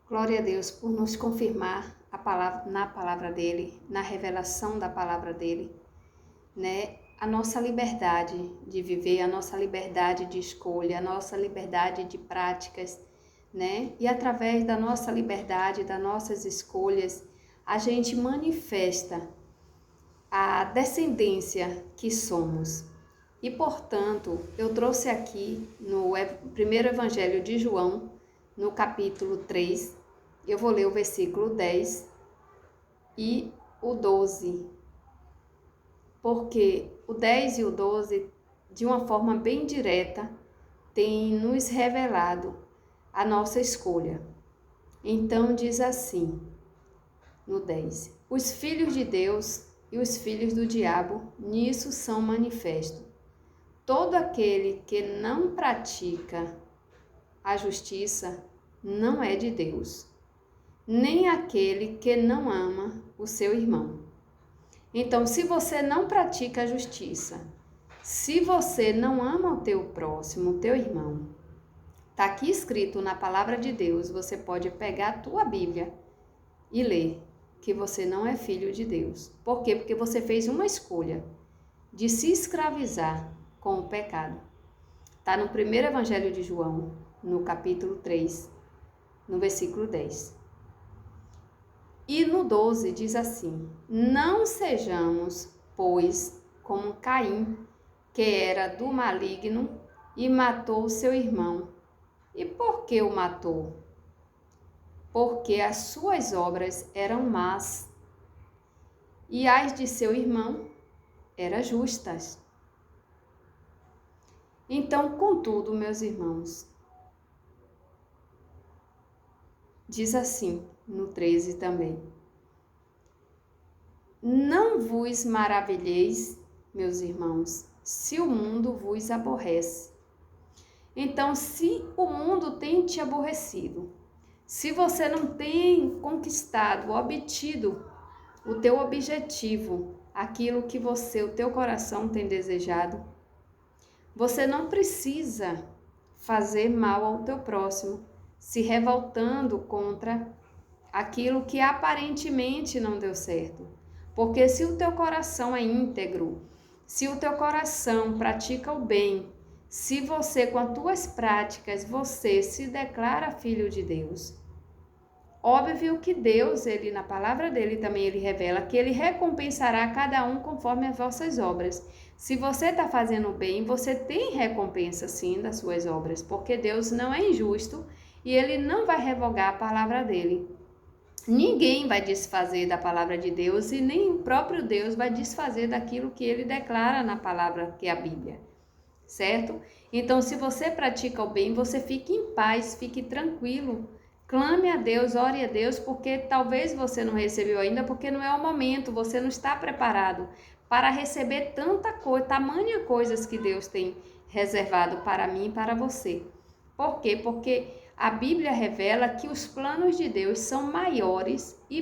Glória a Deus por nos confirmar na palavra dele, na revelação da palavra dele, né? A nossa liberdade de viver, a nossa liberdade de escolha, a nossa liberdade de práticas, né? E através da nossa liberdade, das nossas escolhas, a gente manifesta a descendência que somos. E, portanto, eu trouxe aqui no primeiro Evangelho de João, no capítulo 3, eu vou ler o versículo 10 e o 12, porque o 10 e o 12, de uma forma bem direta, tem nos revelado a nossa escolha. Então diz assim, no 10, os filhos de Deus e os filhos do diabo nisso são manifestos. Todo aquele que não pratica a justiça não é de Deus, nem aquele que não ama o seu irmão. Então, se você não pratica a justiça, se você não ama o teu próximo, o teu irmão, está aqui escrito na palavra de Deus, você pode pegar a tua Bíblia e ler que você não é filho de Deus. Por quê? Porque você fez uma escolha de se escravizar com o pecado. Está no primeiro Evangelho de João, no capítulo 3, no versículo 10. E no 12 diz assim, não sejamos, pois, como Caim, que era do maligno e matou seu irmão. E por que o matou? Porque as suas obras eram más e as de seu irmão eram justas. Então, contudo, meus irmãos, diz assim, no 13 também, não vos maravilheis, meus irmãos, se o mundo vos aborrece. Então, se o mundo tem te aborrecido, se você não tem conquistado, obtido o teu objetivo, aquilo que o teu coração tem desejado, você não precisa fazer mal ao teu próximo, se revoltando contra aquilo que aparentemente não deu certo. Porque se o teu coração é íntegro, se o teu coração pratica o bem, se você com as tuas práticas, você se declara filho de Deus, óbvio que Deus, ele na palavra dele também ele revela que ele recompensará cada um conforme as vossas obras. Se você está fazendo bem, você tem recompensa sim das suas obras, porque Deus não é injusto e ele não vai revogar a palavra dele. Ninguém vai desfazer da palavra de Deus e nem o próprio Deus vai desfazer daquilo que ele declara na palavra que é a Bíblia, certo? Então, se você pratica o bem, você fique em paz, fique tranquilo. Clame a Deus, ore a Deus, porque talvez você não recebeu ainda, porque não é o momento, você não está preparado para receber tanta coisa, tamanha coisas que Deus tem reservado para mim e para você. Por quê? Porque a Bíblia revela que os planos de Deus são maiores e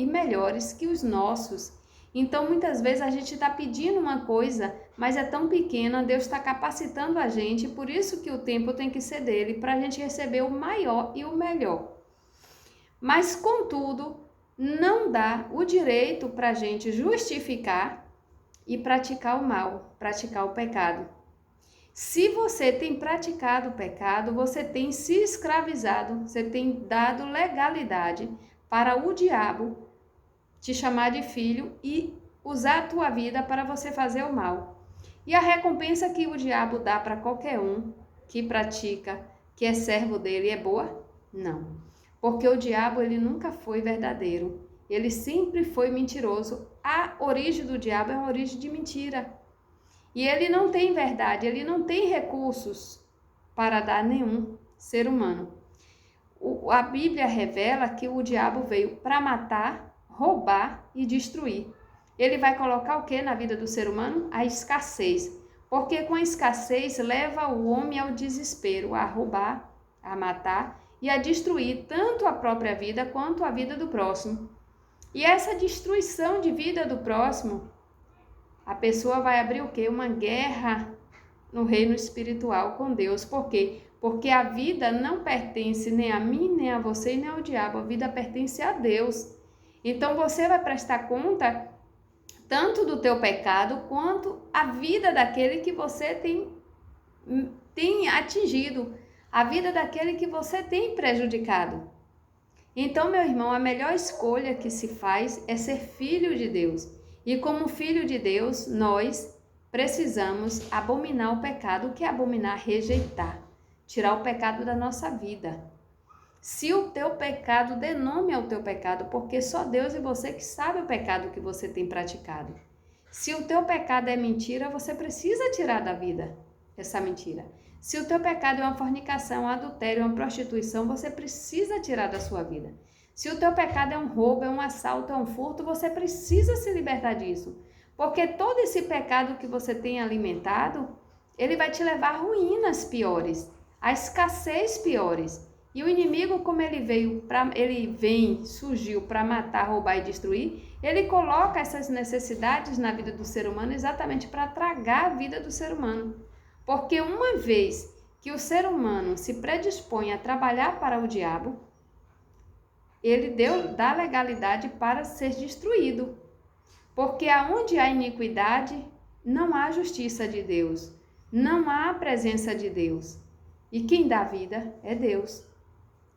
melhores que os nossos. Então, muitas vezes a gente está pedindo uma coisa, mas é tão pequena, Deus está capacitando a gente, por isso que o tempo tem que ser dele, para a gente receber o maior e o melhor. Mas, contudo, não dá o direito para a gente justificar e praticar o mal, praticar o pecado. Se você tem praticado o pecado, você tem se escravizado, você tem dado legalidade para o diabo te chamar de filho e usar a tua vida para você fazer o mal. E a recompensa que o diabo dá para qualquer um que pratica, que é servo dele, é boa? Não. Porque o diabo, ele nunca foi verdadeiro. Ele sempre foi mentiroso. A origem do diabo é uma origem de mentira. E ele não tem verdade, ele não tem recursos para dar a nenhum ser humano. A Bíblia revela que o diabo veio para matar, roubar e destruir. Ele vai colocar o que na vida do ser humano? A escassez. Porque com a escassez leva o homem ao desespero, a roubar, a matar e a destruir tanto a própria vida quanto a vida do próximo. E essa destruição de vida do próximo, a pessoa vai abrir o quê? Uma guerra no reino espiritual com Deus. Por quê? Porque a vida não pertence nem a mim, nem a você e nem ao diabo. A vida pertence a Deus. Então você vai prestar conta tanto do teu pecado quanto a vida daquele que você tem atingido, a vida daquele que você tem prejudicado. Então, meu irmão, a melhor escolha que se faz é ser filho de Deus. E como filho de Deus, nós precisamos abominar o pecado. O que é abominar? Rejeitar, tirar o pecado da nossa vida. Se o teu pecado, dê nome ao teu pecado, porque só Deus e você que sabe o pecado que você tem praticado. Se o teu pecado é mentira, você precisa tirar da vida essa mentira. Se o teu pecado é uma fornicação, um adultério, uma prostituição, você precisa tirar da sua vida. Se o teu pecado é um roubo, é um assalto, é um furto, você precisa se libertar disso. Porque todo esse pecado que você tem alimentado, ele vai te levar a ruínas piores, a escassez piores. E o inimigo, como surgiu para matar, roubar e destruir, ele coloca essas necessidades na vida do ser humano exatamente para tragar a vida do ser humano. Porque uma vez que o ser humano se predispõe a trabalhar para o diabo, ele dá legalidade para ser destruído. Porque aonde há iniquidade, não há justiça de Deus, não há presença de Deus. E quem dá vida é Deus.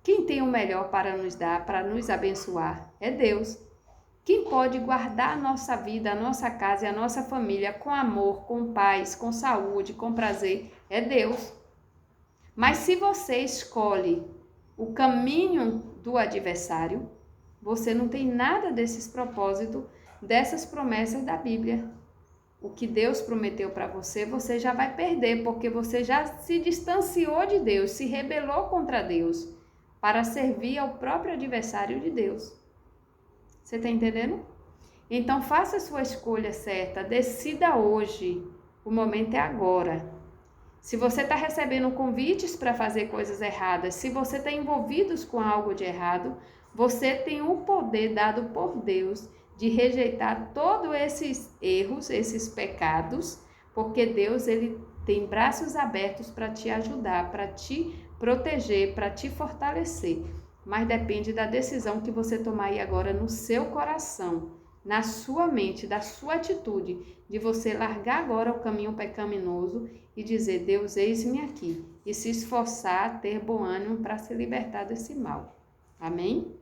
Quem tem o melhor para nos dar, para nos abençoar, é Deus. Quem pode guardar a nossa vida, a nossa casa e a nossa família com amor, com paz, com saúde, com prazer, é Deus. Mas se você escolhe o caminho do adversário, você não tem nada desses propósitos, dessas promessas da Bíblia. O que Deus prometeu para você, você já vai perder, porque você já se distanciou de Deus, se rebelou contra Deus, para servir ao próprio adversário de Deus. Você está entendendo? Então faça a sua escolha certa, decida hoje, o momento é agora. Se você está recebendo convites para fazer coisas erradas, se você está envolvido com algo de errado, você tem o poder dado por Deus de rejeitar todos esses erros, esses pecados, porque Deus ele tem braços abertos para te ajudar, para te proteger, para te fortalecer. Mas depende da decisão que você tomar aí agora no seu coração, na sua mente, da sua atitude, de você largar agora o caminho pecaminoso e dizer, Deus, eis-me aqui, e se esforçar a ter bom ânimo para se libertar desse mal. Amém?